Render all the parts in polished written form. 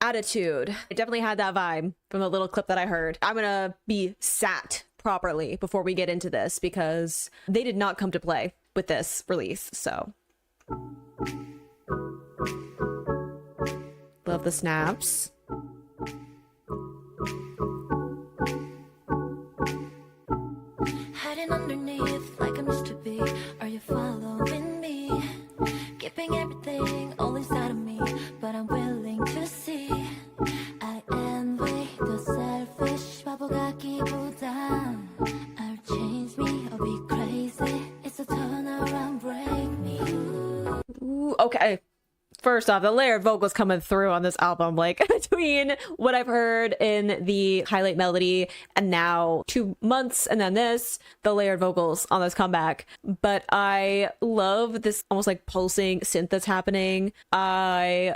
Attitude. I definitely had that vibe from the little clip that I heard. I'm gonna be sat properly before we get into this because they did not come to play with this release. So love the snaps. Hiding underneath like I'm used to be. Are you following me? Keeping everything all inside of me, but I'm willing to see. I envy the selfish 바보 같기보다. I'll change me, I'll be crazy. It's a turnaround, break me. Ooh, okay. First off, the layered vocals coming through on this album, like between what I've heard in the highlight melody and now 2 months and then this, the layered vocals on this comeback. But I love this almost like pulsing synth that's happening. I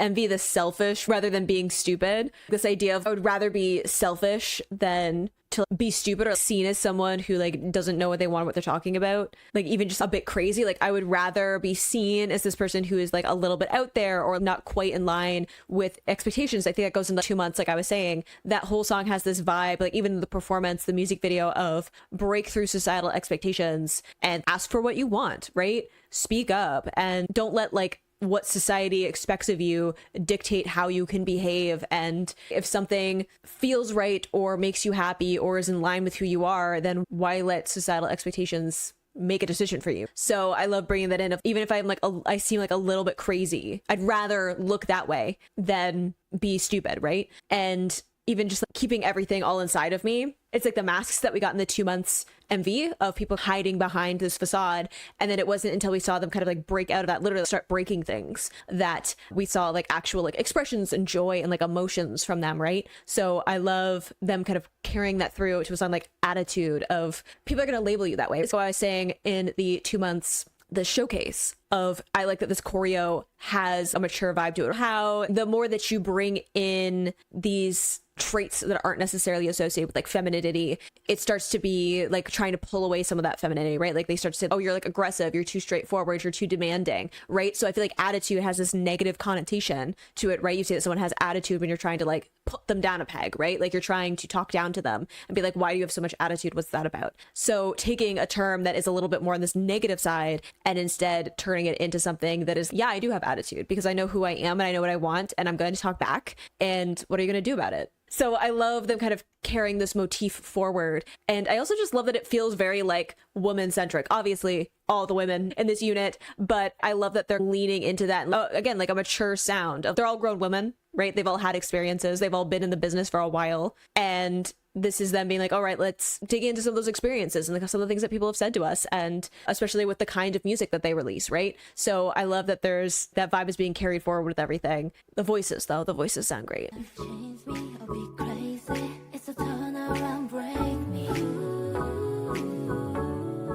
envy the selfish rather than being stupid. This idea of I would rather be selfish than to be stupid or seen as someone who like doesn't know what they want, what they're talking about, like even just a bit crazy. Like I would rather be seen as this person who is like a little bit out there or not quite in line with expectations. I think that goes into 2 months. Like I was saying, that whole song has this vibe, like even the performance, the music video, of break through societal expectations and ask for what you want, right? Speak up and don't let like what society expects of you dictate how you can behave. And if something feels right or makes you happy or is in line with who you are, then why let societal expectations make a decision for you? So I love bringing that in. Even if I'm like I seem like a little bit crazy, I'd rather look that way than be stupid, right? And even just like keeping everything all inside of me. It's like the masks that we got in the 2 months MV of people hiding behind this facade. And then it wasn't until we saw them kind of like break out of that, literally start breaking things, that we saw like actual like expressions and joy and like emotions from them, right? So I love them kind of carrying that through, which was on like attitude of people are going to label you that way. So I was saying in the 2 months, the showcase of, I like that this choreo has a mature vibe to it. How the more that you bring in these traits that aren't necessarily associated with like femininity, it starts to be like trying to pull away some of that femininity, right? Like they start to say, oh, you're like aggressive, you're too straightforward, you're too demanding, right? So I feel like attitude has this negative connotation to it, right? You say that someone has attitude when you're trying to like put them down a peg, right? Like you're trying to talk down to them and be like, why do you have so much attitude? What's that about? So taking a term that is a little bit more on this negative side and instead turning it into something that is, yeah, I do have attitude because I know who I am and I know what I want and I'm going to talk back. And what are you going to do about it? So I love them kind of carrying this motif forward. And I also just love that it feels very like woman centric. Obviously, all the women in this unit, but I love that they're leaning into that. Again, like a mature sound. They're all grown women, right? They've all had experiences. They've all been in the business for a while. And this is them being like, all right, let's dig into some of those experiences and some of the things that people have said to us, and especially with the kind of music that they release, right? So I love that there's that vibe is being carried forward with everything. The voices, though, the voices sound great. Change me, I'll be crazy. It's a turnaround, break me.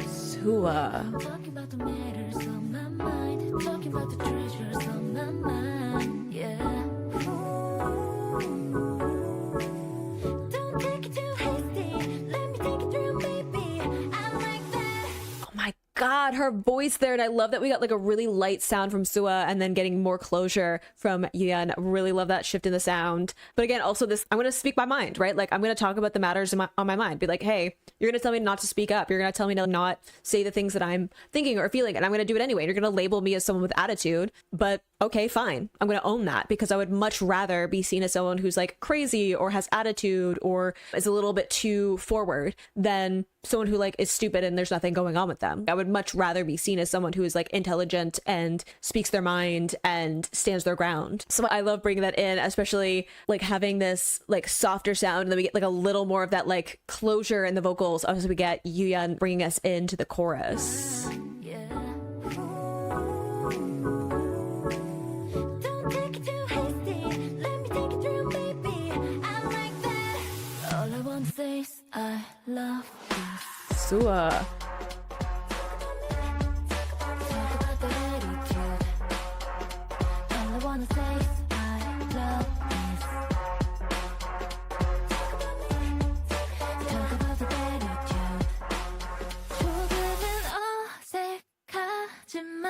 Sua. Talking about the matters on my mind. Talking about the treasures on my mind. Yeah. Don't take it too hasty. Let me take it through, baby. I like that. Oh my God, her voice there. And I love that we got like a really light sound from Sua and then getting more closure from Yoohyeon. Really love that shift in the sound. But again, also this, I'm going to speak my mind, right? Like I'm going to talk about the matters on my mind. Be like, hey, you're going to tell me not to speak up. You're going to tell me to not say the things that I'm thinking or feeling. And I'm going to do it anyway. You're going to label me as someone with attitude. But okay, fine. I'm going to own that because I would much rather be seen as someone who's like crazy or has attitude or is a little bit too forward than someone who like is stupid and there's nothing going on with them. I would much rather be seen as someone who is like intelligent and speaks their mind and stands their ground. So I love bringing that in, especially like having this like softer sound, and then we get like a little more of that like closure in the vocals as we get Yoohyeon bringing us into the chorus. Yeah. Don't take it too hasty. Let me take it through, baby. I like that. All I want to say is I love this. Sua. Talk about the attitude. All I want to say is I love this. Talk about the attitude. 조금은 어색하지만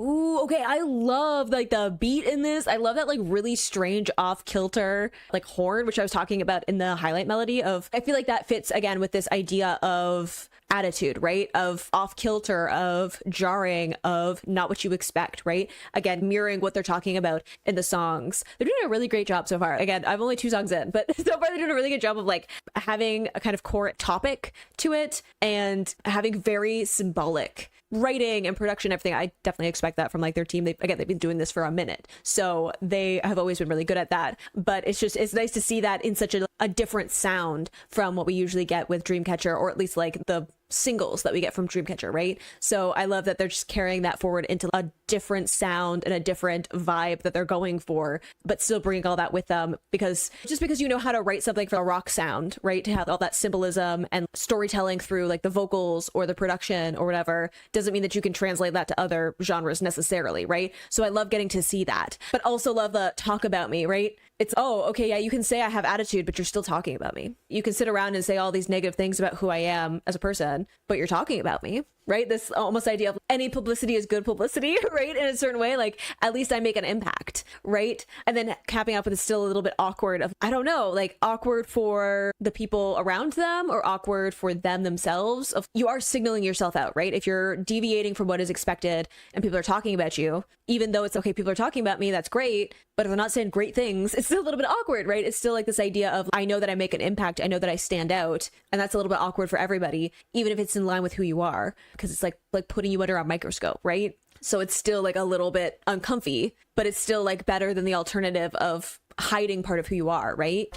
Ooh, okay. Okay, I love like the beat in this. I love that like really strange off kilter like horn, which I was talking about in the highlight melody of. I feel like that fits again with this idea of attitude, right? Of off kilter, of jarring, of not what you expect, right? Again, mirroring what they're talking about in the songs. They're doing a really great job so far. Again, I've only 2 songs in, but so far they're doing a really good job of like having a kind of core topic to it and having very symbolic writing and production, everything. I definitely expect that from like their team. They've been doing this for a minute, so they have always been really good at that. But it's nice to see that in such a different sound from what we usually get with Dreamcatcher, or at least like the singles that we get from Dreamcatcher, right? So I love that they're just carrying that forward into a different sound and a different vibe that they're going for, but still bringing all that with them, because just because you know how to write something for a rock sound, right, to have all that symbolism and storytelling through like the vocals or the production or whatever, doesn't mean that you can translate that to other genres necessarily, right? So I love getting to see that, but also love the talk about me, right? It's, oh, okay, yeah, you can say I have attitude, but you're still talking about me. You can sit around and say all these negative things about who I am as a person, but you're talking about me, right? This almost idea of any publicity is good publicity, right? In a certain way, like at least I make an impact, right? And then capping up with it's still a little bit awkward of, I don't know, like awkward for the people around them or awkward for them themselves. Of you are signaling yourself out, right? If you're deviating from what is expected and people are talking about you, even though it's okay, people are talking about me, that's great. But if they're not saying great things, it's still a little bit awkward, right? It's still like this idea of, I know that I make an impact. I know that I stand out. And that's a little bit awkward for everybody, even if it's in line with who you are, because it's like putting you under a microscope, right? So it's still like a little bit uncomfy, but it's still like better than the alternative of hiding part of who you are, right?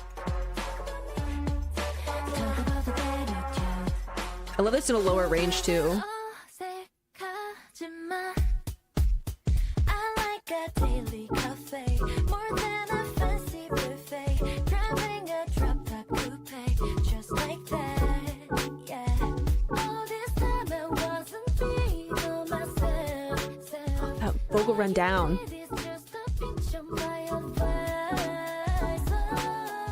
I love this in a lower range too. Vocal run down.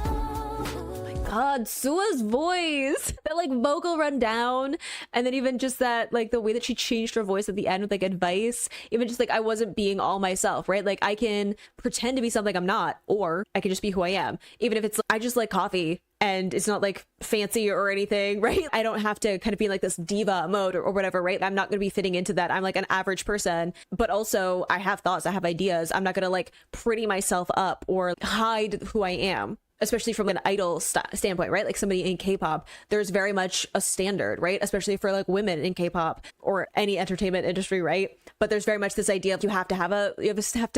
Oh my god, Sua's voice, that like vocal run down, and then even just that like the way that she changed her voice at the end with like advice, even just like I wasn't being all myself, right? Like I can pretend to be something I'm not, or I can just be who I am, even if it's like, I just like coffee and it's not like fancy or anything, right? I don't have to kind of be in like this diva mode or whatever, right? I'm not going to be fitting into that. I'm like an average person, but also I have thoughts, I have ideas. I'm not going to like pretty myself up or hide who I am, especially from an idol standpoint, right? Like somebody in K-pop, there's very much a standard, right? Especially for like women in K-pop or any entertainment industry, right? But there's very much this idea of you have to have a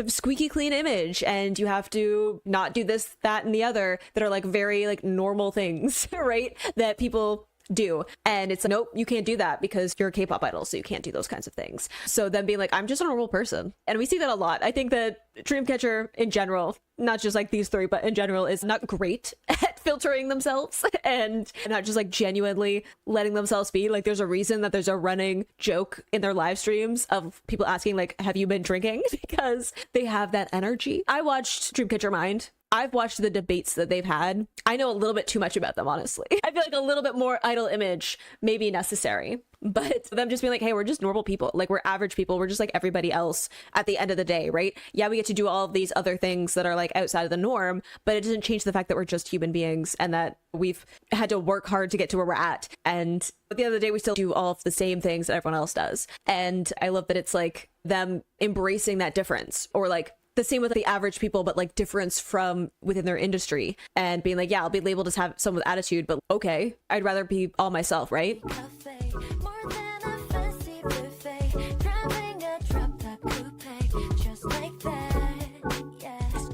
squeaky clean image, and you have to not do this, that, and the other that are like very like normal things, right? That people do. And it's like, nope, you can't do that because you're a K-pop idol, so you can't do those kinds of things. So then being like, I'm just a normal person. And we see that a lot. I think that Dreamcatcher in general, not just like these 3, but in general, is not great at filtering themselves and not just like genuinely letting themselves be. Like there's a reason that there's a running joke in their live streams of people asking like, have you been drinking? Because they have that energy. I watched Dreamcatcher Mind. I've watched the debates that they've had. I know a little bit too much about them, honestly. I feel like a little bit more idol image may be necessary. But them just being like, hey, we're just normal people. Like we're average people. We're just like everybody else at the end of the day, right? Yeah, we get to do all of these other things that are like outside of the norm, but it doesn't change the fact that we're just human beings and that we've had to work hard to get to where we're at. And at the end of the day, we still do all of the same things that everyone else does. And I love that it's like them embracing that difference, or like the same with the average people, but like difference from within their industry, and being like, yeah, I'll be labeled as have someone with attitude, but okay, I'd rather be all myself, right?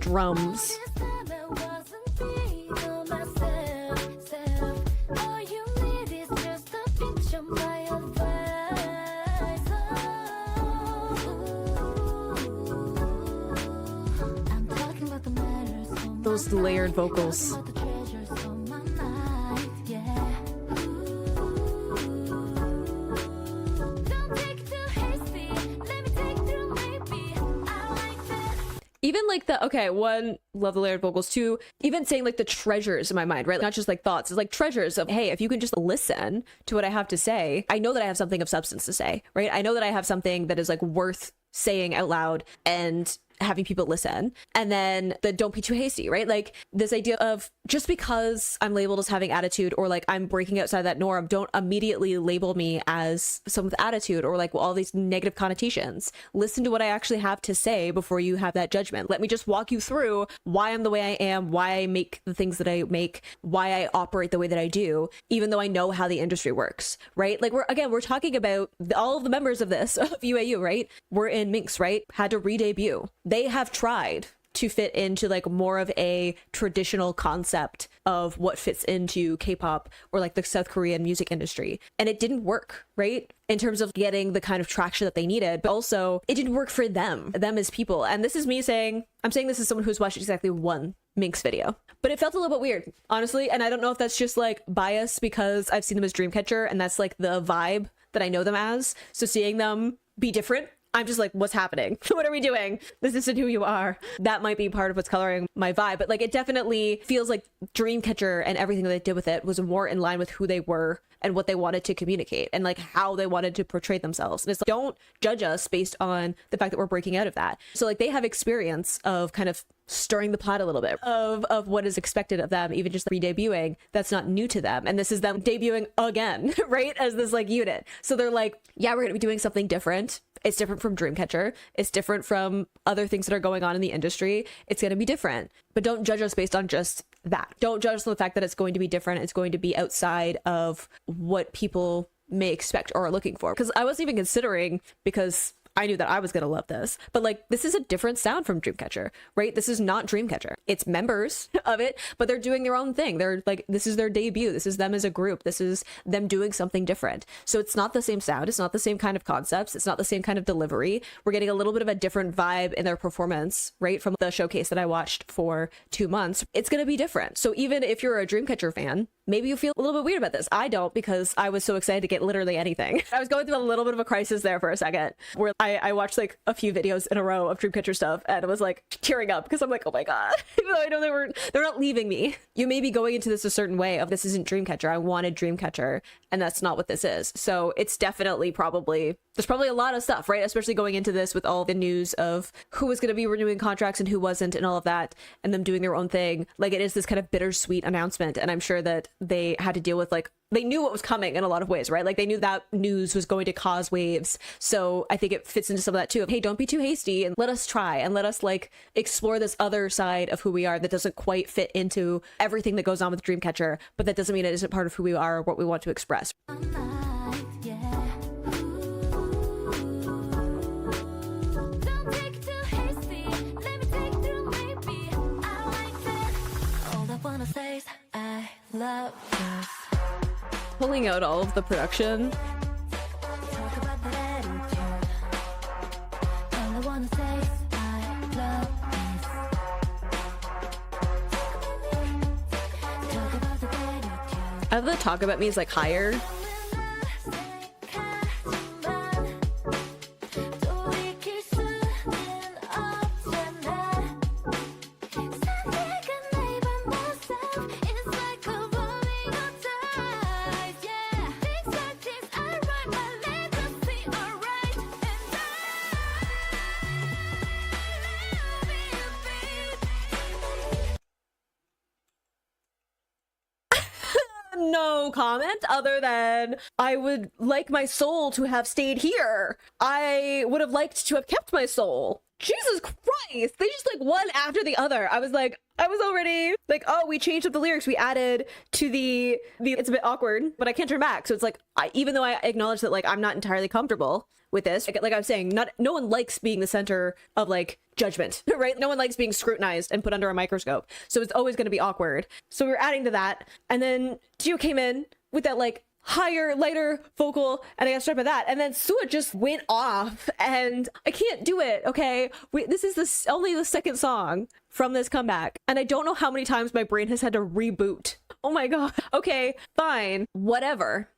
Drums. Those layered vocals. Even like the, okay, 1, love the layered vocals. 2, even saying like the treasures in my mind, right? Not just like thoughts, it's like treasures of, hey, if you can just listen to what I have to say, I know that I have something of substance to say, right? I know that I have something that is like worth saying out loud and having people listen. And then the don't be too hasty, right? Like this idea of just because I'm labeled as having attitude or like I'm breaking outside that norm, don't immediately label me as someone with attitude or like all these negative connotations. Listen to what I actually have to say before you have that judgment. Let me just walk you through why I'm the way I am, why I make the things that I make, why I operate the way that I do, even though I know how the industry works, right? Like we're talking about all of the members of this, of UAU, right? We're in Minx, right? Had to re-debut. They have tried to fit into like more of a traditional concept of what fits into K-pop or like the South Korean music industry. And it didn't work, right? In terms of getting the kind of traction that they needed, but also it didn't work for them as people. And this is me saying, I'm saying this as someone who's watched exactly one Minx video, but it felt a little bit weird, honestly. And I don't know if that's just like bias because I've seen them as Dreamcatcher and that's like the vibe that I know them as. So seeing them be different, I'm just like, what's happening? What are we doing? This isn't who you are. That might be part of what's coloring my vibe, but like it definitely feels like Dreamcatcher and everything that they did with it was more in line with who they were and what they wanted to communicate and like how they wanted to portray themselves. And it's like, don't judge us based on the fact that we're breaking out of that. So like they have experience of kind of stirring the pot a little bit of what is expected of them, even just re-debuting. That's not new to them. And this is them debuting again, right? As this like unit. So they're like, yeah, we're going to be doing something different. It's different from Dreamcatcher. It's different from other things that are going on in the industry. It's going to be different, but don't judge us based on just that. Don't judge us on the fact that it's going to be different. It's going to be outside of what people may expect or are looking for. Because I wasn't even considering, because I knew that I was going to love this, but like this is a different sound from Dreamcatcher, right? This is not Dreamcatcher. It's members of it, but they're doing their own thing. They're like, this is their debut. This is them as a group. This is them doing something different. So it's not the same sound. It's not the same kind of concepts. It's not the same kind of delivery. We're getting a little bit of a different vibe in their performance, right? From the showcase that I watched for 2 months. It's going to be different. So even if you're a Dreamcatcher fan, maybe you feel a little bit weird about this. I don't, because I was so excited to get literally anything. I was going through a little bit of a crisis there for a second where I watched like a few videos in a row of Dreamcatcher stuff and I was like tearing up because I'm like, oh my God, even though I know they're not leaving me. You may be going into this a certain way of this isn't Dreamcatcher. I wanted Dreamcatcher and that's not what this is. So it's definitely there's probably a lot of stuff, right? Especially going into this with all the news of who was going to be renewing contracts and who wasn't and all of that and them doing their own thing. Like it is this kind of bittersweet announcement. And I'm sure that they had to deal with like, they knew what was coming in a lot of ways, right? Like they knew that news was going to cause waves. So I think it fits into some of that too. Of, hey, don't be too hasty and let us try and let us like explore this other side of who we are that doesn't quite fit into everything that goes on with Dreamcatcher, but that doesn't mean it isn't part of who we are or what we want to express. I love this. Pulling out all of the production. Talk about the attitude. All I wanna say is I love this. Talk about the attitude. I have the talk about me is like higher. No comment other than I would like my soul to have stayed here. I would have liked to have kept my soul. Jesus Christ, they just like one after the other. I was already like, oh, we changed up the lyrics. We added to the it's a bit awkward, but I can't turn back. So it's like, even though I acknowledge that like I'm not entirely comfortable with this, like I was saying, no one likes being the center of like judgment, right? No one likes being scrutinized and put under a microscope. So it's always going to be awkward. So we were adding to that. And then JiU came in with that like higher, lighter vocal, and I got struck by that. And then Sua just went off, and I can't do it, okay? This is only the second song from this comeback, and I don't know how many times my brain has had to reboot. Oh my God. Okay, fine, whatever.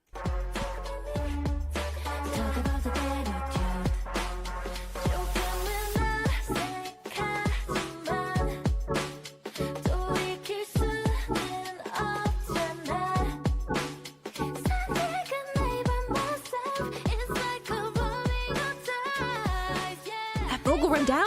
vocal run down?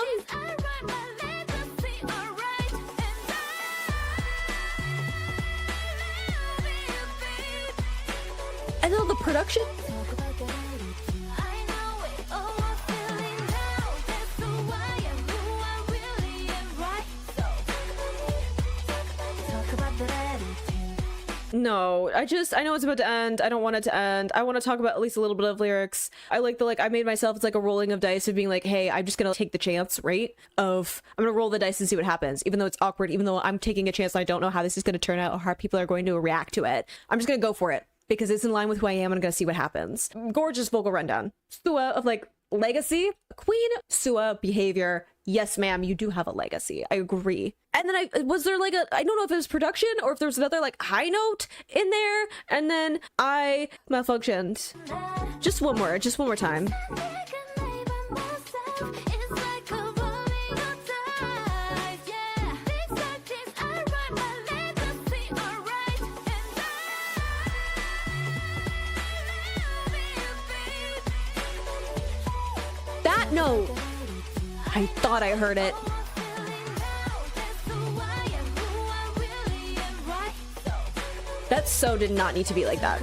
And then all the production? No, I know it's about to end. I don't want it to end. I want to talk about at least a little bit of lyrics. I like I made myself, it's like a rolling of dice of being like, hey, I'm just gonna take the chance, right? I'm gonna roll the dice and see what happens. Even though it's awkward, even though I'm taking a chance and I don't know how this is gonna turn out or how people are going to react to it. I'm just gonna go for it because it's in line with who I am and I'm gonna see what happens. Gorgeous vocal rundown. Sua of like legacy. Queen Sua behavior. Yes, ma'am, you do have a legacy. I agree. And then was there like I don't know if it was production or if there was another like high note in there, and then I malfunctioned. Just one more time. That note, I thought I heard it. That so did not need to be like that.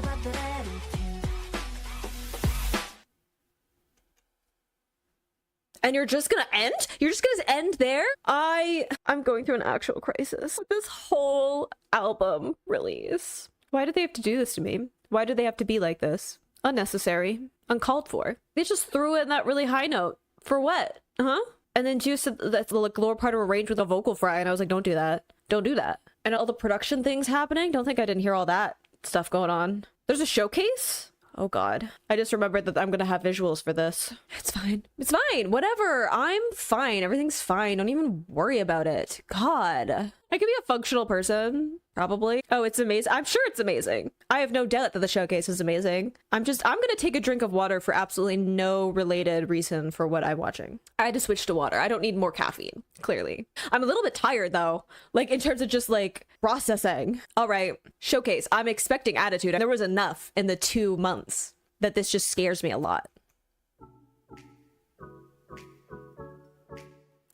And you're just gonna end? You're just gonna end there? I'm going through an actual crisis with this whole album release. Why did they have to do this to me? Why did they have to be like this? Unnecessary. Uncalled for. They just threw in that really high note. For what? Huh? And then Jiu said that the like, lower part of a range with a vocal fry, and I was like, don't do that. Don't do that. And all the production things happening, don't think I didn't hear all that stuff going on. There's a showcase? Oh god. I just remembered that I'm gonna have visuals for this. It's fine. It's fine. Whatever. I'm fine. Everything's fine. Don't even worry about it. God. I could be a functional person. Probably. Oh, it's amazing. I'm sure it's amazing. I have no doubt that the showcase is amazing. I'm gonna take a drink of water for absolutely no related reason for what I'm watching. I had to switch to water. I don't need more caffeine, clearly. I'm a little bit tired though, like in terms of just like processing. All right, showcase. I'm expecting attitude. There was enough in the 2 months that this just scares me a lot.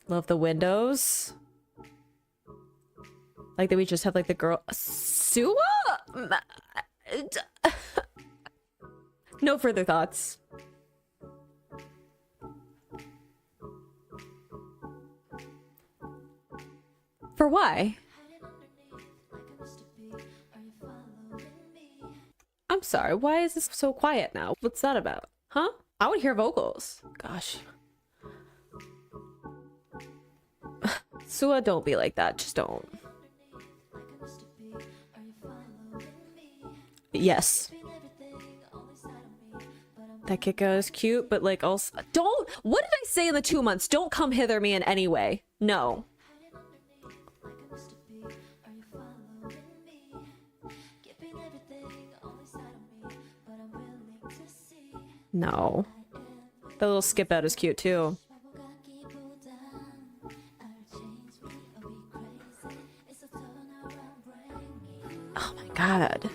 Love the windows. Like that we just have like the girl Sua? No further thoughts. For why? I'm sorry, why is this so quiet now? What's that about? Huh? I would hear vocals. Gosh. Sua, don't be like that. Just don't. Yes. That Kiko is cute, but like also don't. What did I say in the 2 months? Don't come hither me in any way. No. No. The little skip out is cute too. Oh my god.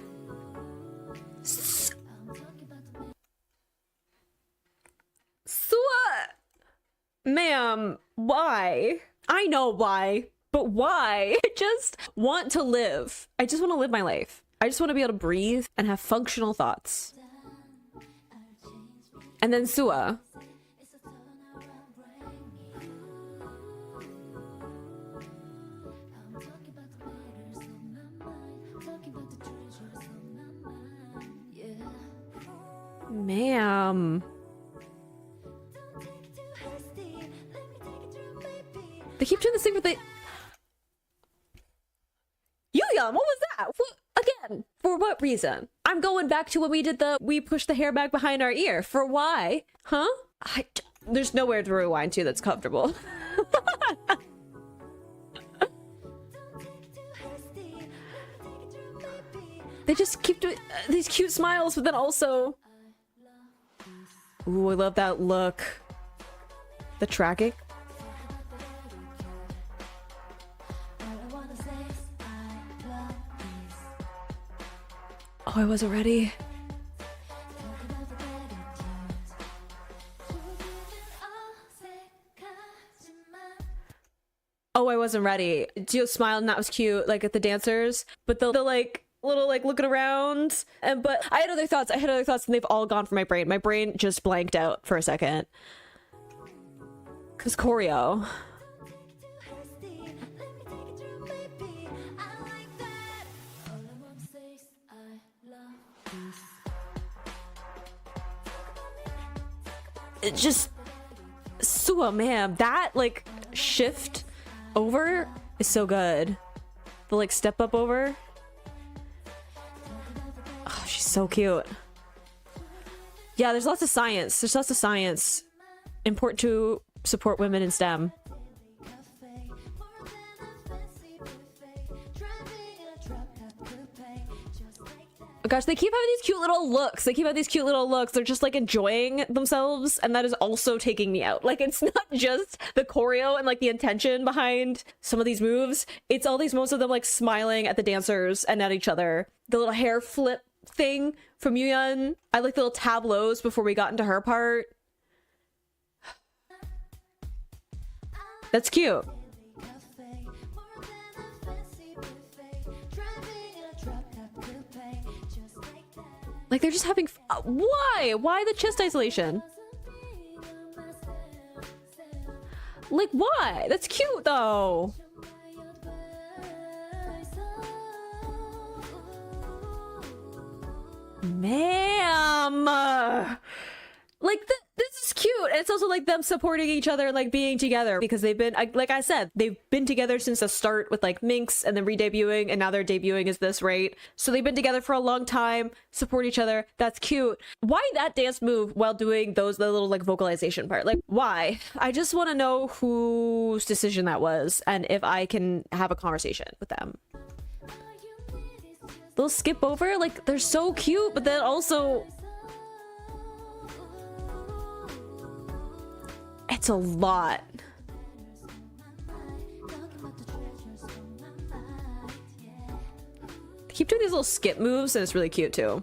Ma'am, why? I know why, but why? I just want to live. I just want to live my life. I just want to be able to breathe and have functional thoughts. And then Sua. Ma'am. They keep doing this thing with the Yoohyeon. What was that? Again, for what reason? I'm going back to when we pushed the hair back behind our ear. For why? Huh? There's nowhere to rewind to that's comfortable. They just keep doing these cute smiles, but then also... Ooh, I love that look. The tracking. Oh, I wasn't ready. Oh, I wasn't ready. Gio smiled and that was cute, like at the dancers, but the like little like looking around. And but I had other thoughts. And they've all gone from my brain. My brain just blanked out for a second. Cause choreo. It just so man, that like shift over is so good. The like step up over. Oh, she's so cute. Yeah, there's lots of science. Important to support women in STEM. Oh gosh, they keep having these cute little looks. They're just like enjoying themselves, and that is also taking me out. Like, it's not just the choreo and like the intention behind some of these moves. It's all these moments of them like smiling at the dancers and at each other. The little hair flip thing from Yoohyeon. I like the little tableaus before we got into her part. That's cute. Like, they're just having why the chest isolation? Like, why? That's cute though. Ma'am, like this is cute. And it's also like them supporting each other and like being together, because they've been like I said, they've been together since the start with like Minx and then re-debuting, and now they're debuting as this, right? So they've been together for a long time, support each other. That's cute. Why that dance move while doing the little like vocalization part? Like, why? I just want to know whose decision that was and if I can have a conversation with them. They'll skip over, like, they're so cute, but then also it's a lot. They keep doing these little skip moves, and it's really cute too.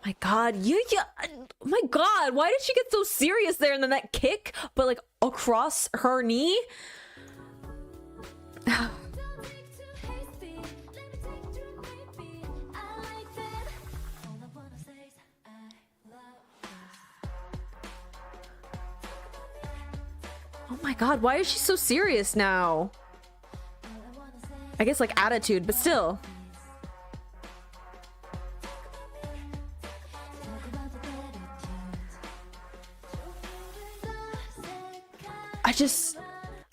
My god, yeah, oh my god, why did she get so serious there? And then that kick, but like across her knee. Oh my god, why is she so serious now? I guess like attitude, but still.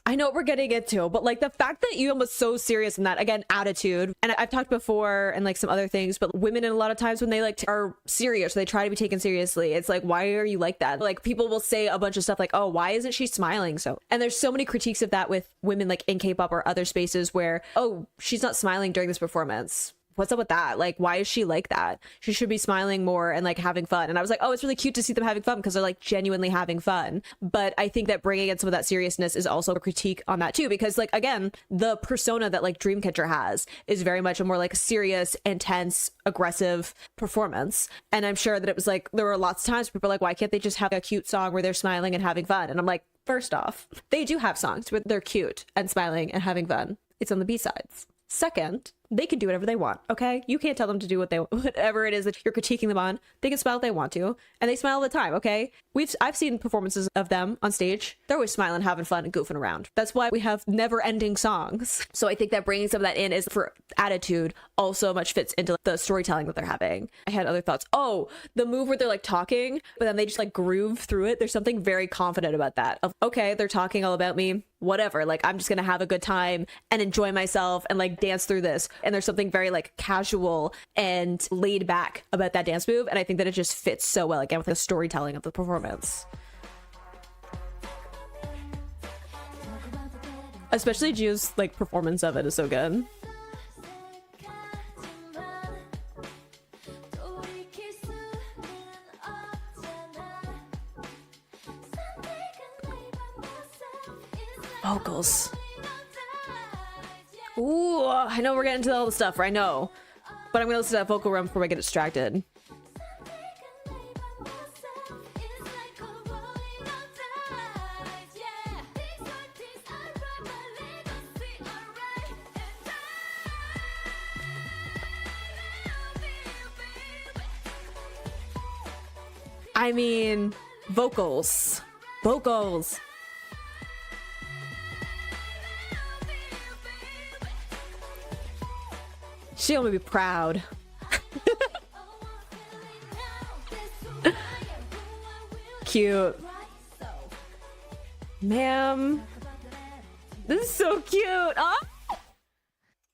I know what we're getting into, but like the fact that Yoohyeon was so serious in that, again, attitude, and I've talked before and like some other things, but women in a lot of times when they like are serious, they try to be taken seriously. It's like, why are you like that? Like, people will say a bunch of stuff like, oh, why isn't she smiling? So, and there's so many critiques of that with women like in K-pop or other spaces where, oh, she's not smiling during this performance. What's up with that? Like, why is she like that? She should be smiling more and like having fun. And I was like, oh, it's really cute to see them having fun because they're like genuinely having fun. But I think that bringing in some of that seriousness is also a critique on that too, because like, again, the persona that like Dreamcatcher has is very much a more like serious, intense, aggressive performance. And I'm sure that it was like, there were lots of times people were like, why can't they just have a cute song where they're smiling and having fun? And I'm like, first off, they do have songs where they're cute and smiling and having fun. It's on the B-sides. Second, they can do whatever they want, okay? You can't tell them to do whatever it is that you're critiquing them on. They can smile if they want to, and they smile all the time, okay? I've seen performances of them on stage. They're always smiling, having fun, and goofing around. That's why we have never-ending songs. So I think that bringing some of that in is for attitude also much fits into the storytelling that they're having. I had other thoughts. Oh, the move where they're like talking, but then they just like groove through it. There's something very confident about that. Of, okay, they're talking all about me. Whatever, like I'm just gonna have a good time and enjoy myself and like dance through this. And there's something very like casual and laid back about that dance move, and I think that it just fits so well again with the storytelling of the performance. Especially JiU's like performance of it is so good. Vocals. Ooh, I know we're getting into all the stuff, I know. But I'm gonna listen to that vocal run before I get distracted. I mean, vocals. Vocals. She'll be proud. Cute. Ma'am. This is so cute. Oh,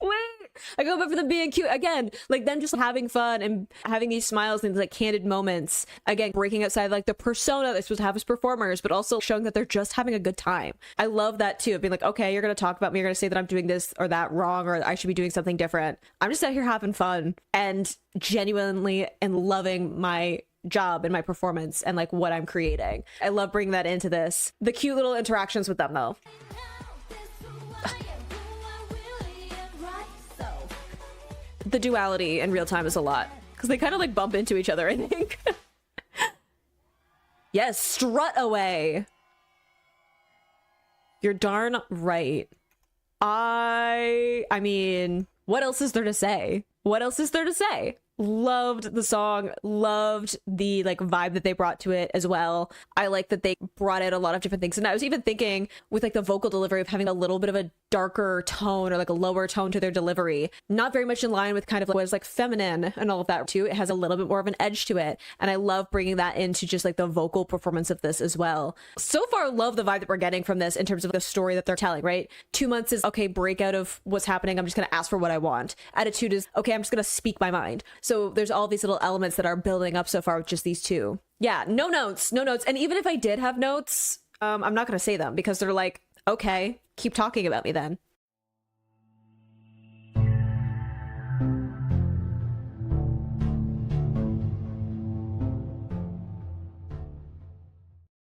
wait. I go back for them being cute again, like them just having fun and having these smiles and like candid moments. Again, breaking outside like the persona they're supposed to have as performers, but also showing that they're just having a good time. I love that too. Being like, okay, you're gonna talk about me, you're gonna say that I'm doing this or that wrong, or I should be doing something different. I'm just out here having fun and genuinely and loving my job and my performance and like what I'm creating. I love bringing that into this. The cute little interactions with them though. The duality in real time is a lot because they kind of like bump into each other, I think. Yes, strut away. You're darn right. I mean, what else is there to say? What else is there to say? Loved the song, loved the like vibe that they brought to it as well. I like that they brought out a lot of different things. And I was even thinking with like the vocal delivery of having a little bit of a darker tone or like a lower tone to their delivery, not very much in line with kind of like what is like feminine and all of that too. It has a little bit more of an edge to it. And I love bringing that into just like the vocal performance of this as well. So far, love the vibe that we're getting from this in terms of the story that they're telling, right? 2 months is, okay, breakout of what's happening. I'm just going to ask for what I want. Attitude is, okay, I'm just going to speak my mind. So there's all these little elements that are building up so far with just these two. Yeah, no notes. And even if I did have notes, I'm not going to say them because they're like, okay, keep talking about me then.